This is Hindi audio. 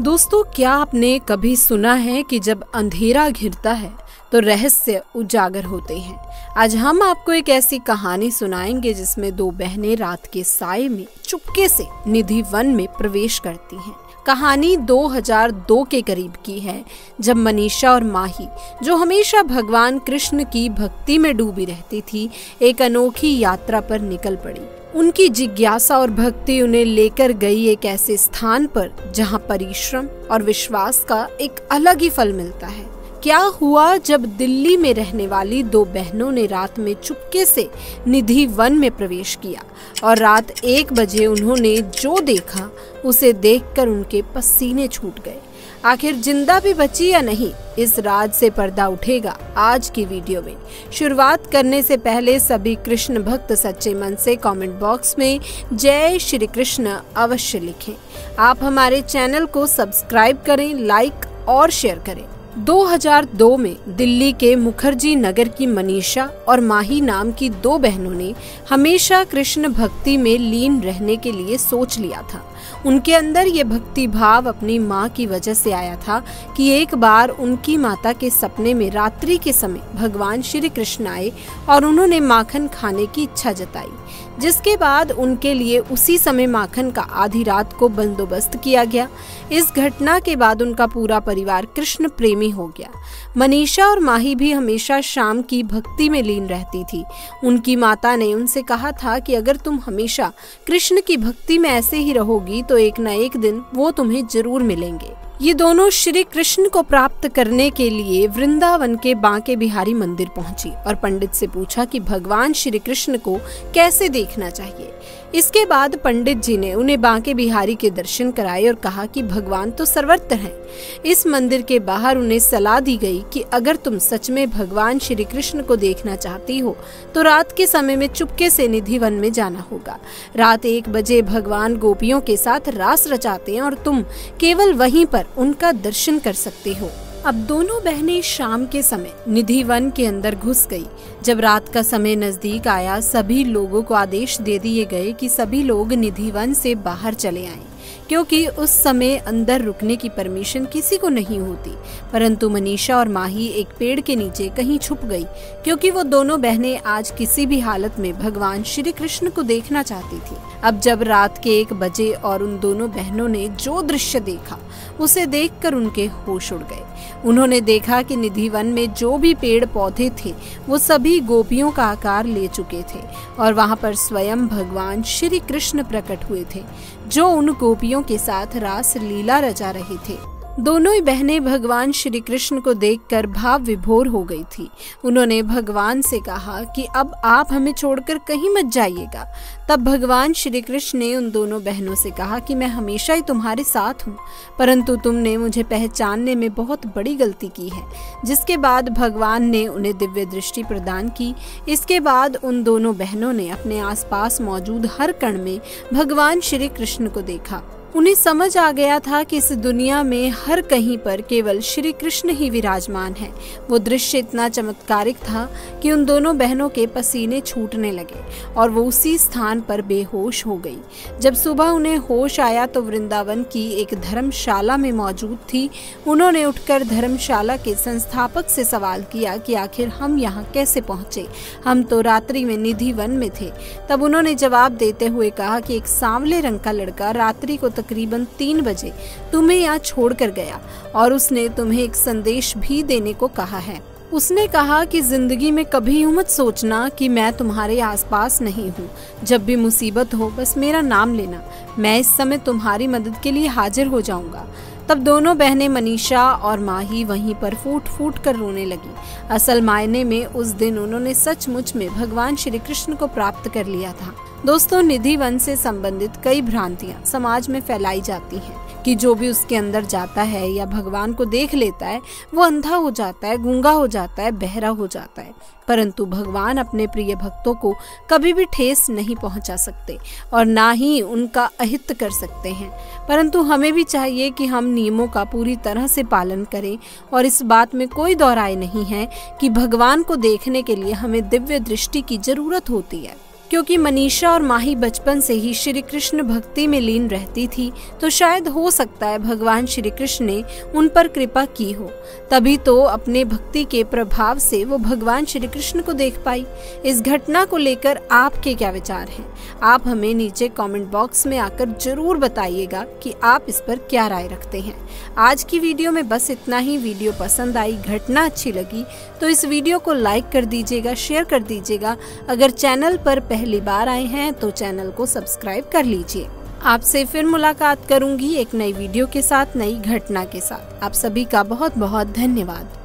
दोस्तों, क्या आपने कभी सुना है कि जब अंधेरा घिरता है तो रहस्य उजागर होते हैं। आज हम आपको एक ऐसी कहानी सुनाएंगे जिसमें दो बहनें रात के साए में चुपके से निधि वन में प्रवेश करती हैं। कहानी 2002 के करीब की है, जब मनीषा और माही, जो हमेशा भगवान कृष्ण की भक्ति में डूबी रहती थी, एक अनोखी यात्रा पर निकल पड़ी। उनकी जिज्ञासा और भक्ति उन्हें लेकर गई एक ऐसे स्थान पर जहां परिश्रम और विश्वास का एक अलग ही फल मिलता है। क्या हुआ जब दिल्ली में रहने वाली दो बहनों ने रात में चुपके से निधि वन में प्रवेश किया और रात 1 बजे उन्होंने जो देखा उसे देखकर उनके पसीने छूट गए। आखिर जिंदा भी बची या नहीं, इस राज से पर्दा उठेगा आज की वीडियो में। शुरुआत करने से पहले सभी कृष्ण भक्त सच्चे मन से कमेंट बॉक्स में जय श्री कृष्ण अवश्य लिखें। आप हमारे चैनल को सब्सक्राइब करें, लाइक और शेयर करें। 2002 में दिल्ली के मुखर्जी नगर की मनीषा और माही नाम की दो बहनों ने हमेशा कृष्ण भक्ति में लीन रहने के लिए सोच लिया था। उनके अंदर ये भक्ति भाव अपनी माँ की वजह से आया था कि एक बार उनकी माता के सपने में रात्रि के समय भगवान श्री कृष्ण आए और उन्होंने माखन खाने की इच्छा जताई, जिसके बाद उनके लिए उसी समय माखन का आधी रात को बंदोबस्त किया गया। इस घटना के बाद उनका पूरा परिवार कृष्ण प्रेमी हो गया। मनीषा और माही भी हमेशा शाम की भक्ति में लीन रहती थी। उनकी माता ने उनसे कहा था कि अगर तुम हमेशा कृष्ण की भक्ति में ऐसे ही रहोगी तो एक न एक दिन वो तुम्हें जरूर मिलेंगे। ये दोनों श्री कृष्ण को प्राप्त करने के लिए वृंदावन के बांके बिहारी मंदिर पहुंची और पंडित से पूछा कि भगवान श्री कृष्ण को कैसे देखना चाहिए। इसके बाद पंडित जी ने उन्हें बांके बिहारी के दर्शन कराए और कहा कि भगवान तो सर्वत्र हैं। इस मंदिर के बाहर उन्हें सलाह दी गई कि अगर तुम सच में भगवान श्री कृष्ण को देखना चाहती हो तो रात के समय में चुपके से निधि वन में जाना होगा। रात 1 बजे भगवान गोपियों के साथ रास रचाते हैं और तुम केवल वहीं पर उनका दर्शन कर सकते हो। अब दोनों बहनें शाम के समय निधि वन के अंदर घुस गई। जब रात का समय नजदीक आया, सभी लोगों को आदेश दे दिए गए कि सभी लोग निधि वन से बाहर चले आएं, क्योंकि उस समय अंदर रुकने की परमिशन किसी को नहीं होती। परंतु मनीषा और माही एक पेड़ के नीचे कहीं छुप गई, क्योंकि वो दोनों बहनें आज किसी भी हालत में भगवान श्री कृष्ण को देखना चाहती थी। अब जब रात के 1 बजे और उन दोनों बहनों ने जो दृश्य देखा उसे देखकर उनके होश उड़ गए। उन्होंने देखा कि निधि वन में जो भी पेड़ पौधे थे वो सभी गोपियों का आकार ले चुके थे और वहां पर स्वयं भगवान श्री कृष्ण प्रकट हुए थे, जो उन गोपियों के साथ रास लीला रचा रहे थे। दोनों ही बहनें भगवान श्री कृष्ण को देखकर भाव विभोर हो गई थी। उन्होंने भगवान से कहा कि अब आप हमें छोड़कर कहीं मत जाइएगा। तब भगवान श्री कृष्ण ने उन दोनों बहनों से कहा कि मैं हमेशा ही तुम्हारे साथ हूँ, परंतु तुमने मुझे पहचानने में बहुत बड़ी गलती की है। जिसके बाद भगवान ने उन्हें दिव्य दृष्टि प्रदान की। इसके बाद उन दोनों बहनों ने अपने आसपास मौजूद हर कण में भगवान श्री कृष्ण को देखा। उन्हें समझ आ गया था कि इस दुनिया में हर कहीं पर केवल श्री कृष्ण ही विराजमान है। वो दृश्य इतना चमत्कारिक था कि उन दोनों बहनों के पसीने छूटने लगे और वो उसी स्थान पर बेहोश हो गई। जब सुबह उन्हें होश आया तो वृंदावन की एक धर्मशाला में मौजूद थी। उन्होंने उठकर धर्मशाला के संस्थापक से सवाल किया कि आखिर हम यहाँ कैसे पहुँचे, हम तो रात्रि में निधि वन में थे। तब उन्होंने जवाब देते हुए कहा कि एक सांवले रंग का लड़का रात्रि को तकरीबन 3 बजे तुम्हें यहाँ छोड़कर गया और उसने तुम्हें एक संदेश भी देने को कहा है। उसने कहा कि जिंदगी में कभी यूं मत सोचना कि मैं तुम्हारे आसपास नहीं हूँ। जब भी मुसीबत हो बस मेरा नाम लेना, मैं इस समय तुम्हारी मदद के लिए हाजिर हो जाऊंगा। तब दोनों बहनें मनीषा और माही वहीं पर फूट फूट कर रोने लगी। असल मायने में उस दिन उन्होंने सचमुच में भगवान श्री कृष्ण को प्राप्त कर लिया था। दोस्तों, निधि वन से संबंधित कई भ्रांतियां समाज में फैलाई जाती हैं कि जो भी उसके अंदर जाता है या भगवान को देख लेता है वो अंधा हो जाता है, गूंगा हो जाता है, बहरा हो जाता है। परंतु भगवान अपने प्रिय भक्तों को कभी भी ठेस नहीं पहुंचा सकते और ना ही उनका अहित कर सकते हैं। परंतु हमें भी चाहिए कि हम नियमों का पूरी तरह से पालन करें और इस बात में कोई दौराय नहीं है कि भगवान को देखने के लिए हमें दिव्य दृष्टि की जरूरत होती है, क्योंकि मनीषा और माही बचपन से ही श्री कृष्ण भक्ति में लीन रहती थी, तो शायद हो सकता है भगवान श्री कृष्ण ने उन पर कृपा की हो, तभी तो अपने भक्ति के प्रभाव से वो भगवान श्री कृष्ण को देख पाई। इस घटना को लेकर आपके क्या विचार हैं? आप हमें नीचे कमेंट बॉक्स में आकर जरूर बताइएगा कि आप इस पर क्या राय रखते हैं। आज की वीडियो में बस इतना ही। वीडियो पसंद आई, घटना अच्छी लगी तो इस वीडियो को लाइक कर दीजिएगा, शेयर कर दीजिएगा। अगर चैनल पर पहली बार आए हैं तो चैनल को सब्सक्राइब कर लीजिए। आपसे फिर मुलाकात करूंगी एक नई वीडियो के साथ, नई घटना के साथ। आप सभी का बहुत बहुत धन्यवाद।